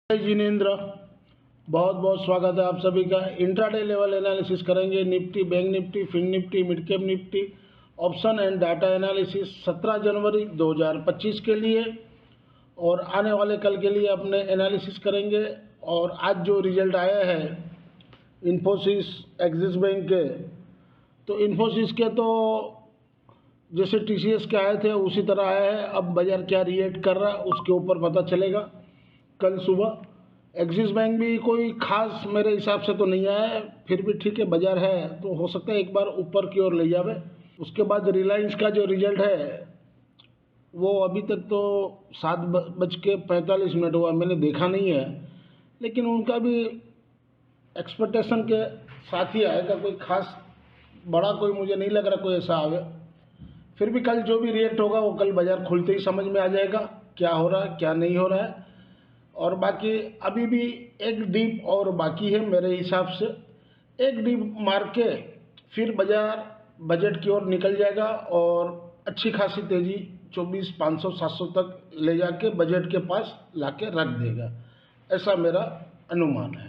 जिनेन्द्र, बहुत बहुत स्वागत है आप सभी का। इंट्राडे लेवल एनालिसिस करेंगे। Nifty, bank Nifty, fin Nifty, mid cap Nifty, option and data analysis 17 जनवरी 2025 के लिए और आने वाले कल के लिए अपने एनालिसिस करेंगे। और आज जो रिजल्ट आया है इन्फोसिस, एक्सिस बैंक के, तो इन्फोसिस के तो जैसे टीसीएस के आए थे उसी तरह आया है। अब बाजार क्या रिएक्ट कर रहा है उसके ऊपर पता चलेगा कल सुबह। एक्सिस बैंक भी कोई खास मेरे हिसाब से तो नहीं आया है, फिर भी ठीक है, बाजार है तो हो सकता है एक बार ऊपर की ओर ले जावे। उसके बाद रिलायंस का जो रिजल्ट है वो अभी तक तो 7:45 हुआ, मैंने देखा नहीं है, लेकिन उनका भी एक्सपेक्टेशन के साथ ही आएगा। कोई खास बड़ा कोई मुझे नहीं लग रहा कोई ऐसा आवे। फिर भी कल जो भी रिएक्ट होगा वो कल बाजार खुलते ही समझ में आ जाएगा क्या हो रहा है क्या नहीं हो रहा है। और बाकी अभी भी एक डीप और बाकी है मेरे हिसाब से। एक डीप मार के फिर बाजार बजट की ओर निकल जाएगा और अच्छी खासी तेज़ी 24,500-700 तक ले जाके बजट के पास लाके रख देगा, ऐसा मेरा अनुमान है।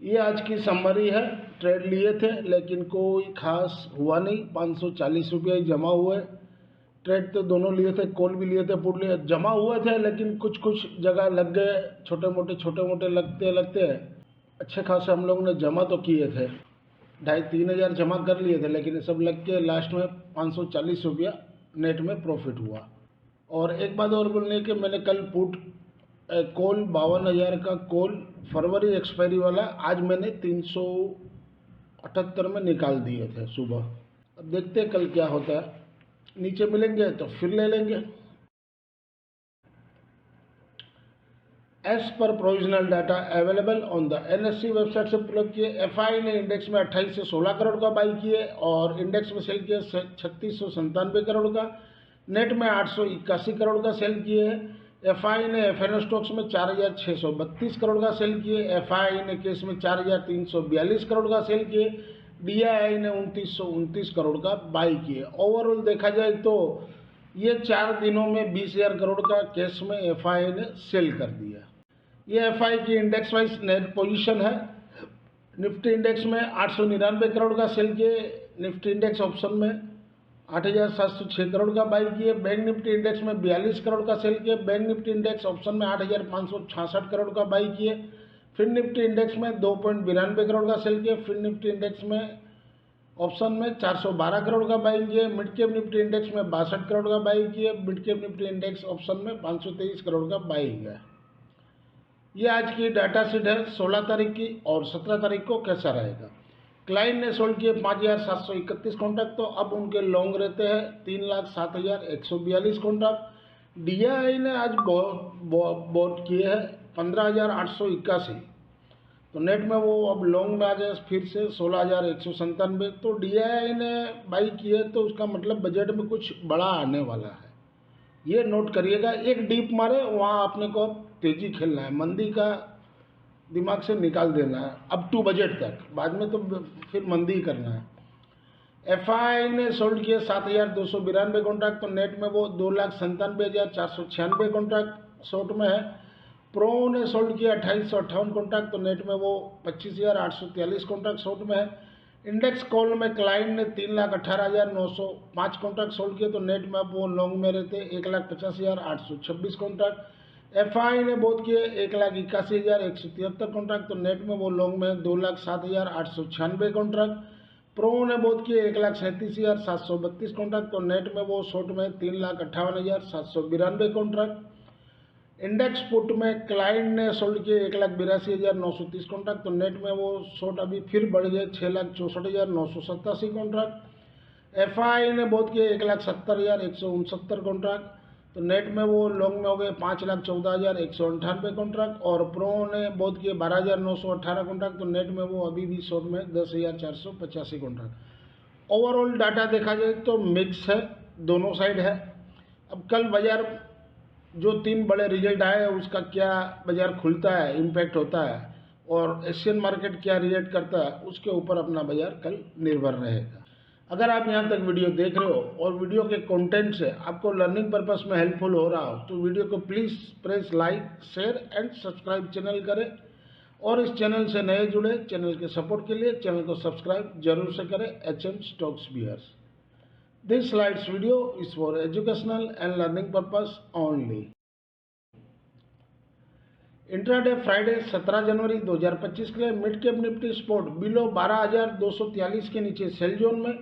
ये आज की समरी है। ट्रेड लिए थे लेकिन कोई खास हुआ नहीं, 540 रुपये ही जमा हुए। ट्रेड तो दोनों लिए थे, कॉल भी लिए थे, पुट लिए, जमा हुए थे, लेकिन कुछ कुछ जगह लग गए, छोटे मोटे लगते लगते अच्छे खासे हम लोगों ने जमा तो किए थे, 2,500-3 हज़ार जमा कर लिए थे, लेकिन ये सब लग के लास्ट में 540 रुपया नेट में प्रॉफिट हुआ। और एक बात और बोलने के, मैंने कल पुट कॉल 52,000 का कॉल फरवरी एक्सपायरी वाला आज मैंने 378 में निकाल दिए थे सुबह। अब देखते हैं कल क्या होता है, नीचे मिलेंगे तो फिर ले लेंगे। एज पर provisional data available on the NSC website से पुल किए, एफआई ने इंडेक्स में 28 से 16 करोड़ का बाई किए और इंडेक्स में सेल किए 3697 करोड़ का। नेट में 881 करोड़ का सेल किए हैं। एफआई ने एफएनओ स्टॉक्स में 4,632 करोड़ का सेल किए। एफआई ने केस में 4,342 करोड़ का सेल किए। डीआईआई ने 2,929 करोड़ का बाई किए। ओवरऑल देखा जाए तो ये 4 दिनों में 20,000 करोड़ का कैश में एफआई ने सेल कर दिया। ये एफआई की इंडेक्स वाइज नेट पोजीशन है। निफ्टी इंडेक्स में 899 करोड़ का सेल किए। निफ्टी इंडेक्स ऑप्शन में 8,706 करोड़ का बाई किए। बैंक निफ्टी इंडेक्स में 42 करोड़ का सेल किए। बैंक निफ्टी इंडेक्स ऑप्शन में 8,566 करोड़ का बाई किए। फिन निफ्टी इंडेक्स में 2.92 करोड़ का सेल किए। फिन निफ्टी इंडेक्स में ऑप्शन में 412 करोड़ का बाई किए। मिड कैप निफ्टी इंडेक्स में 62 करोड़ का बाई किए। Mid cap Nifty index option में 523 करोड़ का बाई किया। ये आज की डाटा शीट है 16 तारीख की। और 17 तारीख को कैसा रहेगा। क्लाइंट ने सोल्ड किए 5,731 कॉन्ट्रैक्ट, तो अब उनके लॉन्ग रहते हैं 3,07,142 कॉन्ट्रैक्ट। डीआईआई ने आज बहुत किए हैं 15,881, तो नेट में वो अब लॉन्ग में आ गए फिर से 16,197। तो डीआईआई ने बाई किए तो उसका मतलब बजट में कुछ बड़ा आने वाला है, ये नोट करिएगा। एक डीप मारे वहाँ अपने को तेजी खेलना है, मंदी का दिमाग से निकाल देना है अप टू बजट तक, बाद में तो फिर मंदी ही करना है। एफआई ने सोल्ड किए 7,292 कॉन्ट्रैक्ट, तो नेट में वो 2,97,496 कॉन्ट्रैक्ट शॉर्ट में है। प्रो ने सोल्ड किया 2,858 कॉन्ट्रैक्ट, तो नेट में वो 25,843 कॉन्ट्रैक्ट शॉर्ट में है। इंडेक्स कॉल में क्लाइंट ने 3,18,905 कॉन्ट्रैक्ट सोल्ड किए, तो नेट में वो लॉन्ग में रहते 1,50,826 कॉन्ट्रैक्ट। एफआई ने बहुत किए 1,81,173 कॉन्ट्रैक्ट, तो नेट में वो लॉन्ग में 2,07,896 कॉन्ट्रैक्ट। प्रो ने बहुत किए 1,37,732 कॉन्ट्रैक्ट, तो नेट में वो शॉर्ट में 3,58,792 कॉन्ट्रैक्ट। इंडेक्स पुट में क्लाइंट ने सोल्ड किए 1,82,930 कॉन्ट्रैक्ट, तो नेट में वो शॉर्ट अभी फिर बढ़ गए 6,64,987 कॉन्ट्रैक्ट। एफआई ने बहुत किए 1,70,169 कॉन्ट्रैक्ट, तो नेट में वो लॉन्ग में हो गए 5,14,198 कॉन्ट्रैक्ट। और प्रो ने बहुत किए 12,918 कॉन्ट्रैक्ट, तो नेट में वो अभी भी शॉर्ट में 10,485 कॉन्ट्रैक्ट। ओवरऑल डाटा देखा जाए तो मिक्स है, दोनों साइड है। अब कल बाजार जो 3 बड़े रिजल्ट आए उसका क्या बाजार खुलता है, इम्पैक्ट होता है, और एशियन मार्केट क्या रिएक्ट करता है, उसके ऊपर अपना बाजार कल निर्भर रहेगा। अगर आप यहाँ तक वीडियो देख रहे हो और वीडियो के कंटेंट से आपको लर्निंग पर्पस में हेल्पफुल हो रहा हो तो वीडियो को please press like, share and subscribe channel करें। और इस चैनल से नए जुड़े चैनल के सपोर्ट के लिए चैनल को सब्सक्राइब जरूर से करें। HM stocks viewers, this slides video is for educational and learning purpose only. Intraday Friday 17 जनवरी 2025 के लिए mid cap Nifty sport below 12,243 के नीचे सेल जोन में,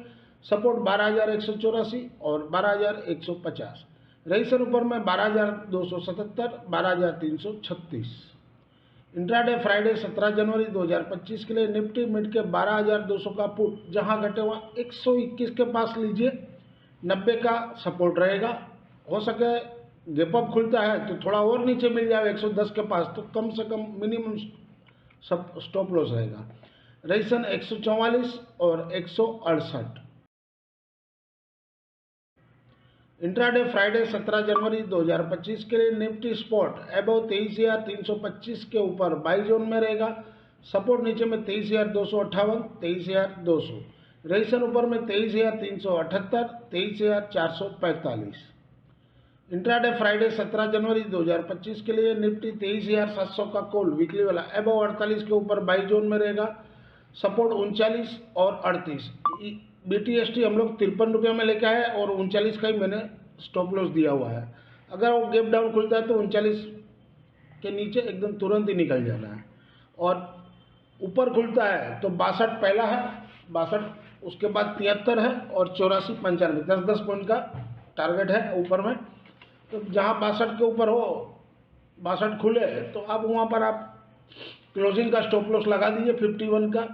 सपोर्ट 12,184 और 12,150। रईसन ऊपर में 12,277, 12,336। इंट्राडे फ्राइडे 17 जनवरी 2025 के लिए निफ्टी मिड कैप 12,200 का पुट जहां घटे हुआ 121 के पास लीजिए, 90 का सपोर्ट रहेगा। हो सके गैप अप खुलता है तो थोड़ा और नीचे मिल जाए 110 के पास तो कम से कम मिनिमम स्टॉप लॉस रहेगा। रईसन 144 और 168। इंट्राडे फ्राइडे 17 जनवरी 2025 के लिए निफ्टी स्पॉट अबव 23,325 के ऊपर बाई जोन में रहेगा, सपोर्ट नीचे में 23,258, 23,200। रईसन ऊपर में 23,378, 23,445। इंट्राडे फ्राइडे 17 जनवरी 2025 के लिए निफ्टी 23,700 का कॉल वीकली वाला अबव 48 के ऊपर बाई जोन में रहेगा, सपोर्ट 39 और 38। BTST हम लोग 53 रुपये में लेके आए और 39 का ही मैंने स्टॉप लॉस दिया हुआ है। अगर वो गैप डाउन खुलता है तो 39 के नीचे एकदम तुरंत ही निकल जाना है। और ऊपर खुलता है तो 62 पहला है, 62 उसके बाद 73 है और 84, 95, 10-10 पॉइंट का टारगेट है ऊपर में। तो जहाँ 62 के ऊपर हो, 62 खुले तो अब वहाँ पर आप क्लोजिंग का स्टॉप लॉस लगा दीजिए 51 का।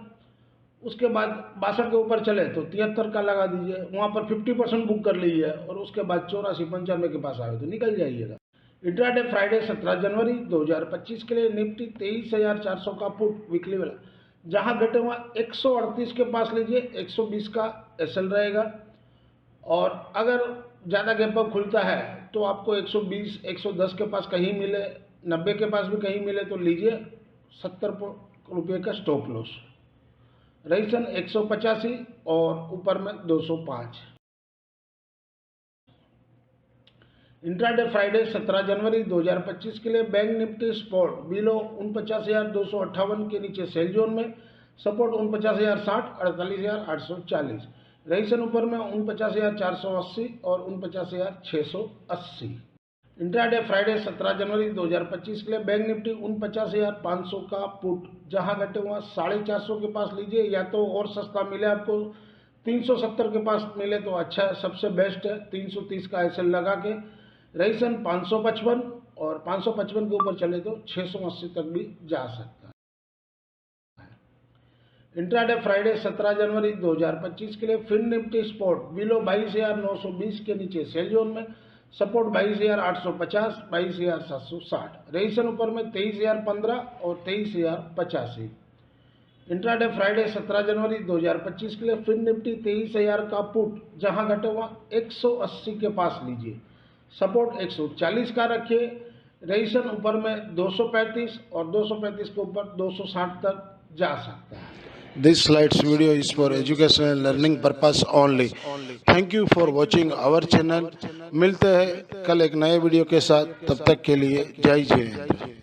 उसके बाद 62 के ऊपर चले तो 73 का लगा दीजिए, वहाँ पर 50% बुक कर लीजिए और उसके बाद 84, 95 के पास आए तो निकल जाइएगा। इंट्राडे फ्राइडे 17 जनवरी 2025 के लिए निफ्टी 23,400 का पुट वीकली वाला जहाँ घटे हुआ 138 के पास लीजिए, 120 का SL रहेगा। और अगर ज़्यादा गैप अप खुलता है तो आपको 120, 110 के पास कहीं मिले, 90 के पास भी कहीं मिले तो लीजिए 70 रुपये का स्टॉप लॉस। रईसन 185 और ऊपर में 205। इंट्राडे फ्राइडे 17 जनवरी 2025 के लिए बैंक निफ्टी स्पॉट बिलो 49,258 के नीचे सेल जोन में, सपोर्ट 49,060, 48,840। रईसन ऊपर में 49,480 और 49,680। इंट्राडे फ्राइडे 17 जनवरी 2025 के लिए बैंक निफ्टी 49,500 का पुट जहां घटे हुआ 450 के पास लीजिए, या तो और सस्ता मिले आपको 370 के पास मिले तो अच्छा है, सबसे बेस्ट है 330 का SL लगा के। रईसन 555 और 555 के ऊपर चले तो 680 तक भी जा सकता है। इंट्राडे फ्राइडे 17 जनवरी 2025 के लिए फिन निफ्टी स्पॉट बिलो 22,920 के नीचे सेल जोन में, सपोर्ट 22,850, 22,760। रईसन ऊपर में 23,015 और 23,085। इंट्राडे फ्राइडे 17 जनवरी 2025 के लिए फिन निफ्टी 23,000 का पुट जहां घटे हुआ 180 के पास लीजिए, सपोर्ट 140 का रखिए। रईसन ऊपर में 235 और 235 के ऊपर 260 तक जा सकता है। This slides video is for educational and learning purpose only. Thank you for watching our channel. मिलते हैं कल एक नए वीडियो के साथ, तब तक के लिए जय जय हिंद।